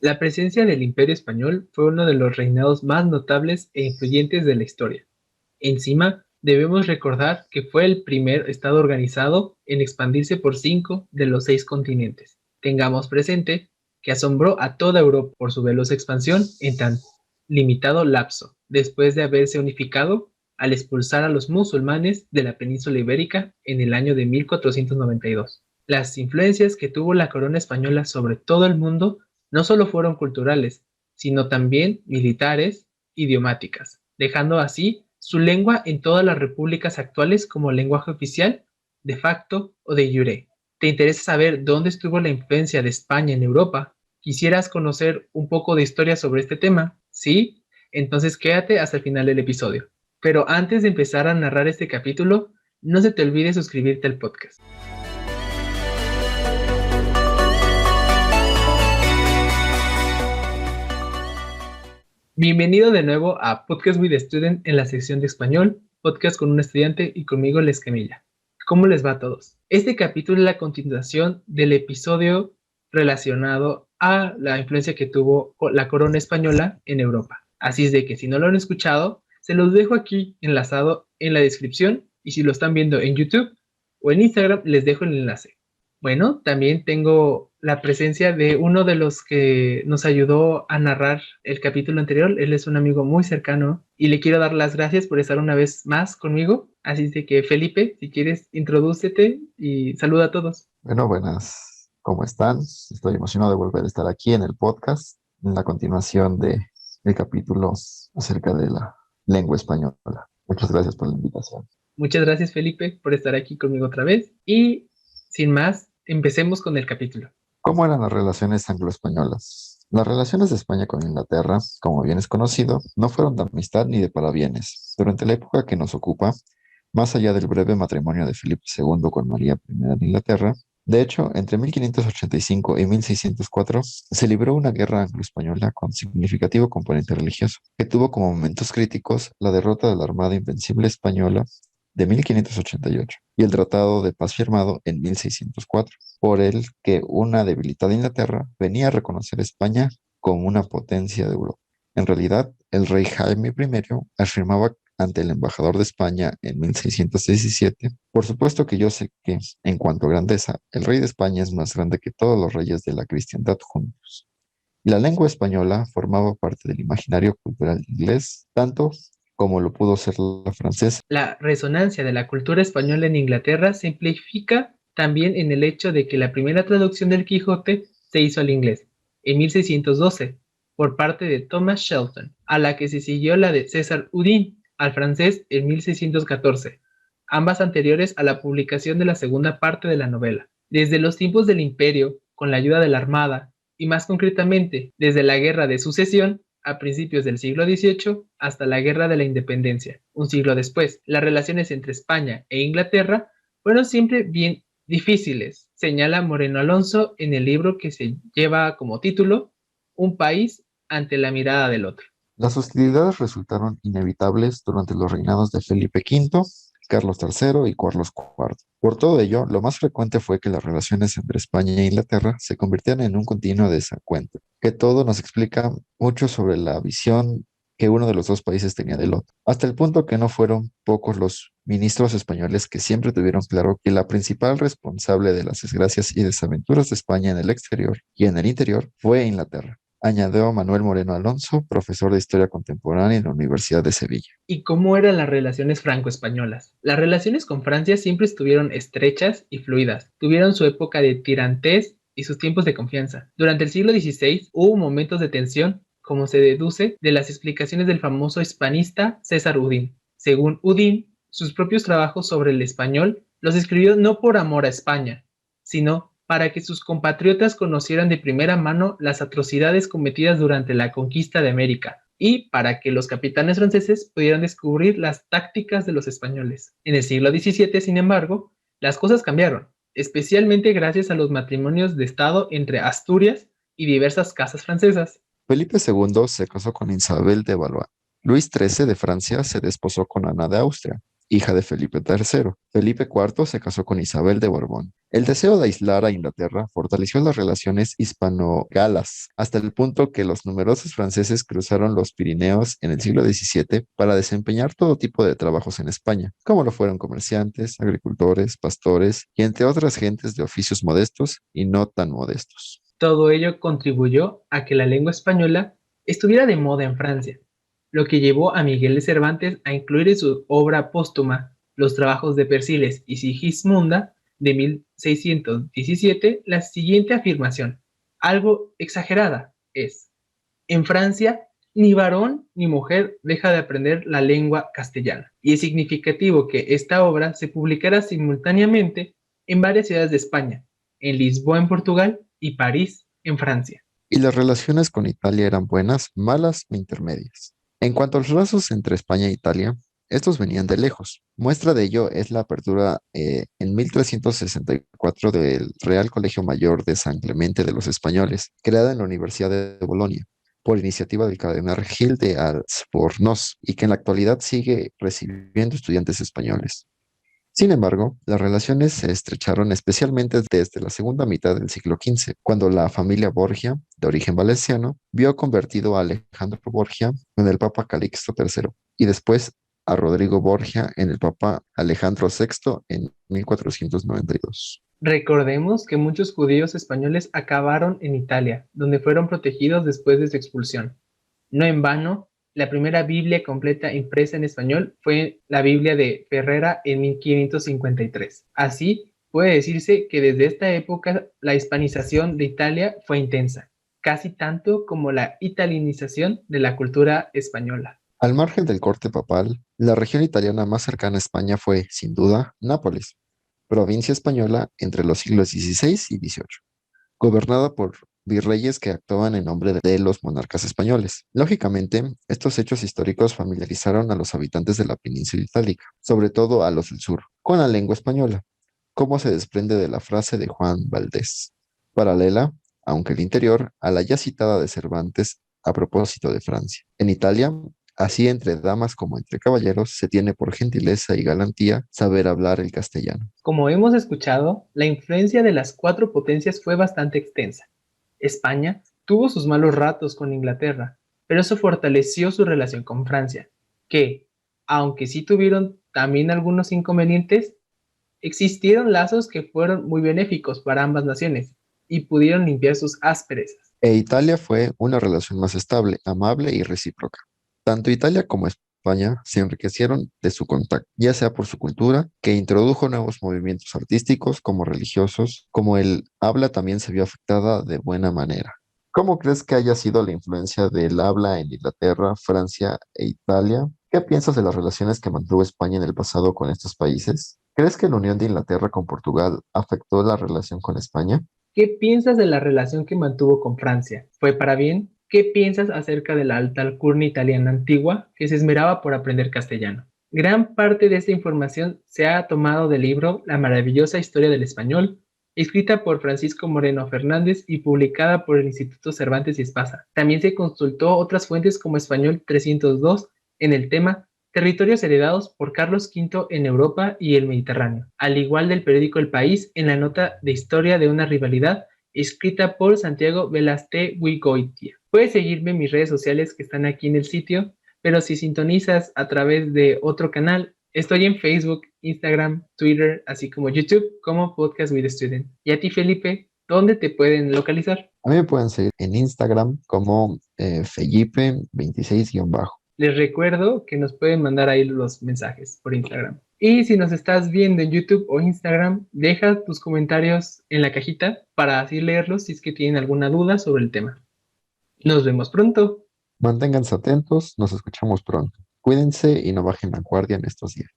La presencia del Imperio Español fue uno de los reinados más notables e influyentes de la historia. Encima, debemos recordar que fue el primer estado organizado en expandirse por 5 de los 6 continentes. Tengamos presente que asombró a toda Europa por su veloz expansión en tan limitado lapso, después de haberse unificado al expulsar a los musulmanes de la península ibérica en el año de 1492. Las influencias que tuvo la corona española sobre todo el mundo no solo fueron culturales, sino también militares, idiomáticas, dejando así su lengua en todas las repúblicas actuales como lenguaje oficial, de facto o de jure. ¿Te interesa saber dónde estuvo la influencia de España en Europa? ¿Quisieras conocer un poco de historia sobre este tema? ¿Sí? Entonces quédate hasta el final del episodio. Pero antes de empezar a narrar este capítulo, no se te olvide suscribirte al podcast. Bienvenido de nuevo a Podcast with a Student en la sección de español, podcast con un estudiante y conmigo Les Camilla. ¿Cómo les va a todos? Este capítulo es la continuación del episodio relacionado a la influencia que tuvo la corona española en Europa. Así es de que si no lo han escuchado, se los dejo aquí enlazado en la descripción y si lo están viendo en YouTube o en Instagram, les dejo el enlace. Bueno, también tengo la presencia de uno de los que nos ayudó a narrar el capítulo anterior. Él es un amigo muy cercano y le quiero dar las gracias por estar una vez más conmigo. Así de que, Felipe, si quieres, introdúcete y saluda a todos. Bueno, buenas, ¿cómo están? Estoy emocionado de volver a estar aquí en el podcast, en la continuación del capítulo acerca de la lengua española. Muchas gracias por la invitación. Muchas gracias, Felipe, por estar aquí conmigo otra vez. Y sin más, empecemos con el capítulo. ¿Cómo eran las relaciones anglo-españolas? Las relaciones de España con Inglaterra, como bien es conocido, no fueron de amistad ni de parabienes. Durante la época que nos ocupa, más allá del breve matrimonio de Felipe II con María I de Inglaterra, de hecho, entre 1585 y 1604 se libró una guerra anglo-española con significativo componente religioso, que tuvo como momentos críticos la derrota de la Armada Invencible Española de 1588 y el Tratado de Paz firmado en 1604, por el que una debilitada Inglaterra venía a reconocer a España como una potencia de Europa. En realidad, el rey Jaime I afirmaba ante el embajador de España en 1617, por supuesto que yo sé que, en cuanto a grandeza, el rey de España es más grande que todos los reyes de la cristiandad juntos. Y la lengua española formaba parte del imaginario cultural inglés, tanto como lo pudo ser la francesa. La resonancia de la cultura española en Inglaterra se amplifica también en el hecho de que la primera traducción del Quijote se hizo al inglés, en 1612, por parte de Thomas Shelton, a la que se siguió la de César Udin, al francés en 1614, ambas anteriores a la publicación de la segunda parte de la novela. Desde los tiempos del Imperio, con la ayuda de la Armada, y más concretamente desde la Guerra de Sucesión, a principios del siglo XVIII hasta la Guerra de la Independencia. Un siglo después, las relaciones entre España e Inglaterra fueron siempre bien difíciles, señala Moreno Alonso en el libro que se lleva como título Un país ante la mirada del otro. Las hostilidades resultaron inevitables durante los reinados de Felipe V, Carlos III y Carlos IV. Por todo ello, lo más frecuente fue que las relaciones entre España e Inglaterra se convirtieran en un continuo desacuento, que todo nos explica mucho sobre la visión que uno de los dos países tenía del otro, hasta el punto que no fueron pocos los ministros españoles que siempre tuvieron claro que la principal responsable de las desgracias y desaventuras de España en el exterior y en el interior fue Inglaterra, añadió Manuel Moreno Alonso, profesor de Historia Contemporánea en la Universidad de Sevilla. ¿Y cómo eran las relaciones franco-españolas? Las relaciones con Francia siempre estuvieron estrechas y fluidas. Tuvieron su época de tirantez y sus tiempos de confianza. Durante el siglo XVI hubo momentos de tensión, como se deduce de las explicaciones del famoso hispanista César Udín. Según Udín, sus propios trabajos sobre el español los escribió no por amor a España, sino para que sus compatriotas conocieran de primera mano las atrocidades cometidas durante la conquista de América y para que los capitanes franceses pudieran descubrir las tácticas de los españoles. En el siglo XVII, sin embargo, las cosas cambiaron, especialmente gracias a los matrimonios de Estado entre Asturias y diversas casas francesas. Felipe II se casó con Isabel de Valois. Luis XIII de Francia se desposó con Ana de Austria. hija de Felipe III. Felipe IV se casó con Isabel de Borbón. El deseo de aislar a Inglaterra fortaleció las relaciones hispano-galas, hasta el punto que los numerosos franceses cruzaron los Pirineos en el siglo XVII para desempeñar todo tipo de trabajos en España, como lo fueron comerciantes, agricultores, pastores y entre otras gentes de oficios modestos y no tan modestos. Todo ello contribuyó a que la lengua española estuviera de moda en Francia, lo que llevó a Miguel de Cervantes a incluir en su obra póstuma Los trabajos de Persiles y Sigismunda de 1617 la siguiente afirmación, algo exagerada, es: en Francia ni varón ni mujer deja de aprender la lengua castellana, y es significativo que esta obra se publicara simultáneamente en varias ciudades de España, en Lisboa en Portugal y París en Francia. Y las relaciones con Italia eran buenas, malas o intermedias. En cuanto a los lazos entre España e Italia, estos venían de lejos. Muestra de ello es la apertura en 1364 del Real Colegio Mayor de San Clemente de los Españoles, creada en la Universidad de Bolonia, por iniciativa del cardenal Gil de Albornoz, y que en la actualidad sigue recibiendo estudiantes españoles. Sin embargo, las relaciones se estrecharon especialmente desde la segunda mitad del siglo XV, cuando la familia Borgia, de origen valenciano, vio convertido a Alejandro Borgia en el Papa Calixto III y después a Rodrigo Borgia en el Papa Alejandro VI en 1492. Recordemos que muchos judíos españoles acabaron en Italia, donde fueron protegidos después de su expulsión. No en vano, la primera Biblia completa impresa en español fue la Biblia de Ferrera en 1553. Así, puede decirse que desde esta época la hispanización de Italia fue intensa, casi tanto como la italinización de la cultura española. Al margen del corte papal, la región italiana más cercana a España fue, sin duda, Nápoles, provincia española entre los siglos XVI y XVIII, gobernada por virreyes que actuaban en nombre de los monarcas españoles. Lógicamente, estos hechos históricos familiarizaron a los habitantes de la península itálica, sobre todo a los del sur, con la lengua española, como se desprende de la frase de Juan Valdés, paralela, aunque el interior, a la ya citada de Cervantes a propósito de Francia. En Italia, así entre damas como entre caballeros, se tiene por gentileza y galantía saber hablar el castellano. Como hemos escuchado, la influencia de las cuatro potencias fue bastante extensa. España tuvo sus malos ratos con Inglaterra, pero eso fortaleció su relación con Francia, que, aunque sí tuvieron también algunos inconvenientes, existieron lazos que fueron muy benéficos para ambas naciones y pudieron limpiar sus asperezas. E Italia fue una relación más estable, amable y recíproca. Tanto Italia como España se enriquecieron de su contacto, ya sea por su cultura, que introdujo nuevos movimientos artísticos como religiosos, como el habla también se vio afectada de buena manera. ¿Cómo crees que haya sido la influencia del habla en Inglaterra, Francia e Italia? ¿Qué piensas de las relaciones que mantuvo España en el pasado con estos países? ¿Crees que la unión de Inglaterra con Portugal afectó la relación con España? ¿Qué piensas de la relación que mantuvo con Francia? ¿Fue para bien? ¿Qué piensas acerca de la alta alcurnia italiana antigua que se esmeraba por aprender castellano? Gran parte de esta información se ha tomado del libro La maravillosa historia del español, escrita por Francisco Moreno Fernández y publicada por el Instituto Cervantes y Espasa. También se consultó otras fuentes como Español 302 en el tema Territorios heredados por Carlos V en Europa y el Mediterráneo, al igual del periódico El País en la nota de historia de una rivalidad escrita por Santiago Velastegui-Goitia. Puedes seguirme en mis redes sociales que están aquí en el sitio, pero si sintonizas a través de otro canal, estoy en Facebook, Instagram, Twitter, así como YouTube, como Podcast with a Student. Y a ti, Felipe, ¿dónde te pueden localizar? A mí me pueden seguir en Instagram como Felipe26-. Les recuerdo que nos pueden mandar ahí los mensajes por Instagram. Y si nos estás viendo en YouTube o Instagram, deja tus comentarios en la cajita para así leerlos si es que tienen alguna duda sobre el tema. Nos vemos pronto. Manténganse atentos, nos escuchamos pronto. Cuídense y no bajen la guardia en estos días.